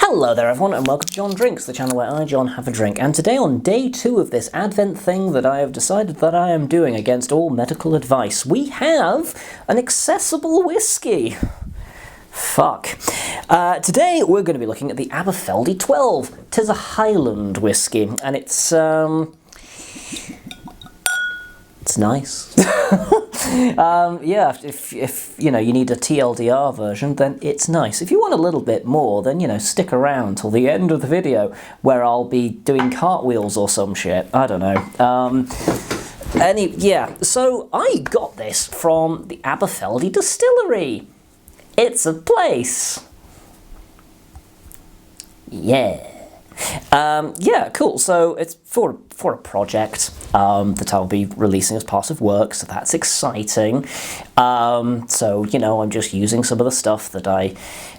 Hello there everyone and welcome to John Drinks, the channel where I, John, have a drink. And today on day 2 of this Advent thing that I have decided that I am doing against all medical advice, we have an accessible whiskey. Fuck. Today we're going to be looking at the Aberfeldy 12. 'Tis a Highland whiskey and it's nice. Yeah, if you know you need a TLDR version, then it's nice. If you want a little bit more, then you know stick around till the end of the video where I'll be doing cartwheels or some shit. I don't know. Yeah. So I got this from the Aberfeldy distillery. It's a place. Yeah. Yeah, cool. So it's for a project that I'll be releasing as part of work, so that's exciting. So you know, I'm just using some of the stuff that I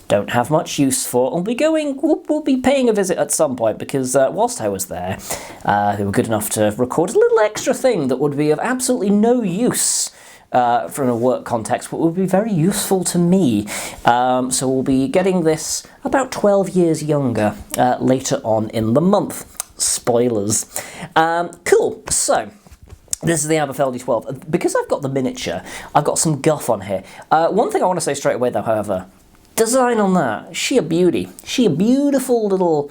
don't have much use for. We'll be paying a visit at some point because whilst I was there, they were good enough to record a little extra thing that would be of absolutely no use from a work context, but would be very useful to me. So we'll be getting this about 12 years younger later on in the month. Spoilers. Cool, so this is the Aberfeldy 12. Because I've got the miniature, I've got some guff on here. One thing I want to say straight away though, however, design on that, sheer beauty. Sheer beautiful little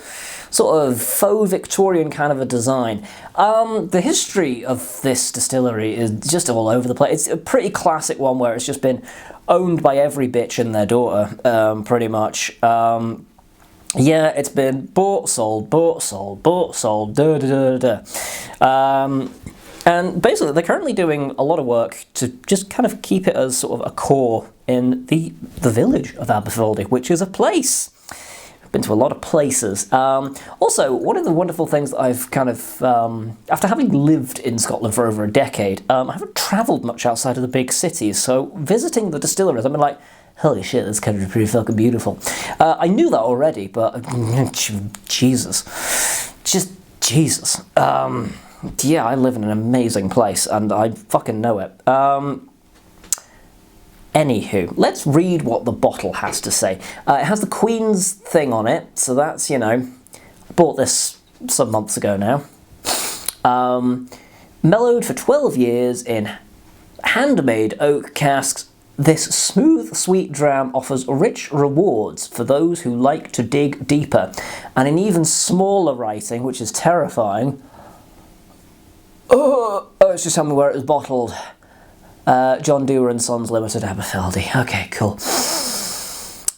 sort of faux Victorian kind of a design. The history of this distillery is just all over the place. It's a pretty classic one where it's just been owned by every bitch and their daughter, pretty much. Yeah, it's been bought, sold, bought, sold, bought, sold, and basically they're currently doing a lot of work to just kind of keep it as sort of a core in the village of Aberfeldy, which is a place. I've been to a lot of places. Also, one of the wonderful things that I've kind of, after having lived in Scotland for over a decade, I haven't travelled much outside of the big cities, so visiting the distilleries, I've been like, holy shit, this country is pretty fucking beautiful. I knew that already, but Jesus. Just Jesus. Yeah, I live in an amazing place, and I fucking know it. Anywho, let's read what the bottle has to say. It has the Queen's thing on it, so that's, you know, I bought this some months ago now. Mellowed for 12 years in handmade oak casks, this smooth, sweet dram offers rich rewards for those who like to dig deeper. And in even smaller writing, which is terrifying, it's just telling me where it was bottled. John Dewar and Sons Limited, Aberfeldy. Okay, cool.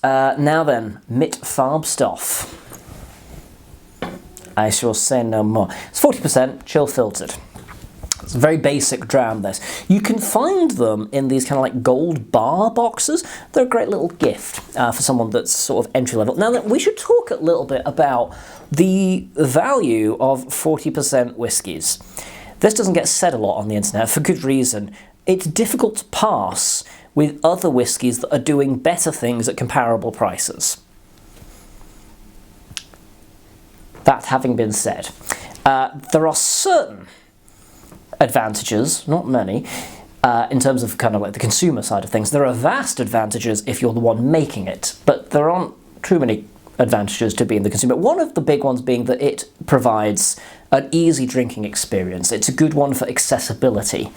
Now then, Mit Farbstoff. I shall say no more. It's 40% chill filtered. It's a very basic dram, this. You can find them in these kind of like gold bar boxes. They're a great little gift for someone that's sort of entry level. Now, we should talk a little bit about the value of 40% whiskies. This doesn't get said a lot on the internet for good reason. It's difficult to pass with other whiskies that are doing better things at comparable prices. That having been said, there are certain advantages, not many, in terms of kind of like the consumer side of things. There are vast advantages if you're the one making it, but there aren't too many advantages to being the consumer. One of the big ones being that it provides an easy drinking experience. It's a good one for accessibility.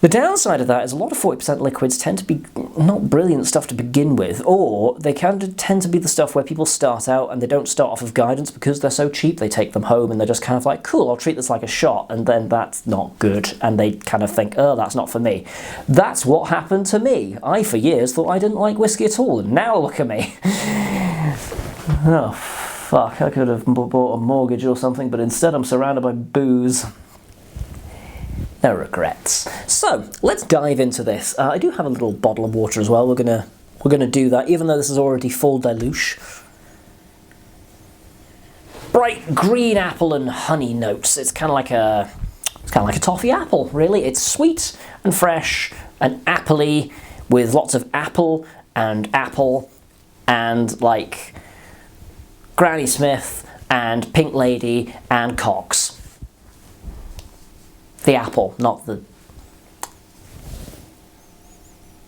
The downside of that is a lot of 40% liquids tend to be not brilliant stuff to begin with, or they can tend to be the stuff where people start out and they don't start off with guidance because they're so cheap they take them home and they're just kind of like, cool, I'll treat this like a shot, and then that's not good, and they kind of think, oh, that's not for me. That's what happened to me. I, for years, thought I didn't like whiskey at all, and now look at me. Oh, fuck, I could have bought a mortgage or something, but instead I'm surrounded by booze. No regrets. So, let's dive into this. I do have a little bottle of water as well. We're gonna do that, even though this is already full deluge. Bright green apple and honey notes. It's kind of like a toffee apple, really. It's sweet and fresh and appley, with lots of apple and like Granny Smith and Pink Lady and Cox. The apple, not the...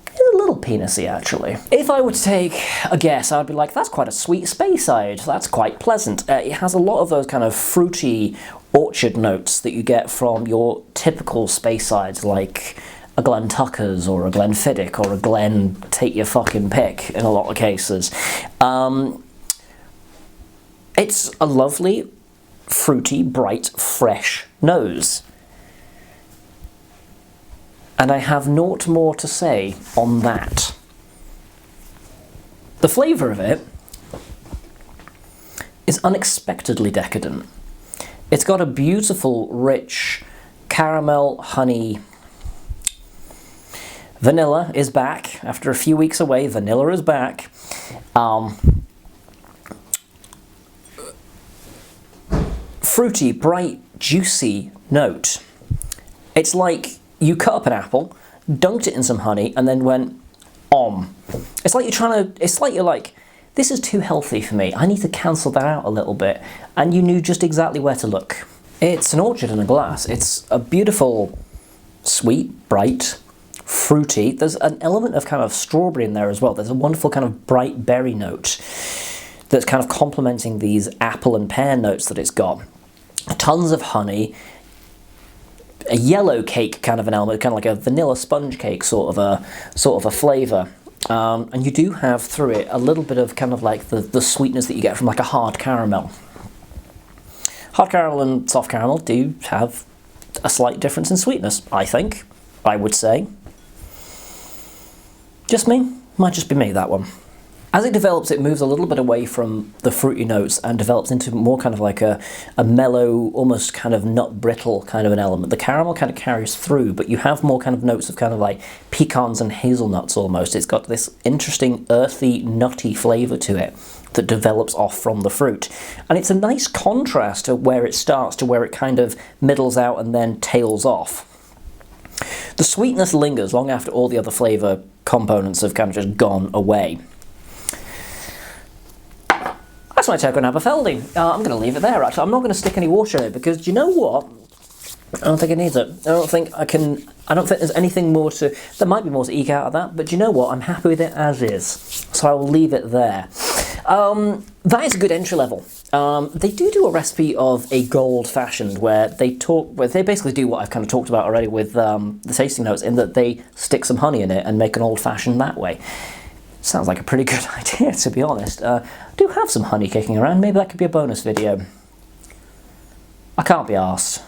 It's a little penisy, actually. If I were to take a guess, I'd be like, that's quite a sweet Speyside. That's quite pleasant. It has a lot of those kind of fruity orchard notes that you get from your typical Speysides, like a Glen Tucker's or a Glenfiddich or a Glen take your fucking pick in a lot of cases. It's a lovely, fruity, bright, fresh nose. And I have naught more to say on that. The flavour of it is unexpectedly decadent. It's got a beautiful, rich caramel, honey. Vanilla is back. After a few weeks away, vanilla is back. Fruity, bright, juicy note. It's like you cut up an apple, dunked it in some honey, and then went, It's like you're like, this is too healthy for me. I need to cancel that out a little bit. And you knew just exactly where to look. It's an orchard in a glass. It's a beautiful, sweet, bright, fruity. There's an element of kind of strawberry in there as well. There's a wonderful kind of bright berry note that's kind of complementing these apple and pear notes that it's got. Tons of honey. A yellow cake kind of an element, kind of like a vanilla sponge cake sort of a flavour. And you do have through it a little bit of kind of like the sweetness that you get from like a hard caramel. Hard caramel and soft caramel do have a slight difference in sweetness, I think, I would say. Just me? Might just be me, that one. As it develops, it moves a little bit away from the fruity notes and develops into more kind of like a mellow, almost kind of nut brittle kind of an element. The caramel kind of carries through, but you have more kind of notes of kind of like pecans and hazelnuts almost. It's got this interesting earthy, nutty flavour to it that develops off from the fruit. And it's a nice contrast to where it starts to where it kind of middles out and then tails off. The sweetness lingers long after all the other flavour components have kind of just gone away. That's my take on Aberfeldy. I'm going to leave it there, actually. I'm not going to stick any water in it because, do you know what? I don't think it needs it. I don't think there's anything more to... There might be more to eke out of that, but do you know what? I'm happy with it as is. So I will leave it there. That is a good entry level. They do a recipe of a gold-fashioned where they basically do what I've kind of talked about already with the tasting notes, in that they stick some honey in it and make an old-fashioned that way. Sounds like a pretty good idea, to be honest. I do have some honey kicking around. Maybe that could be a bonus video. I can't be arsed.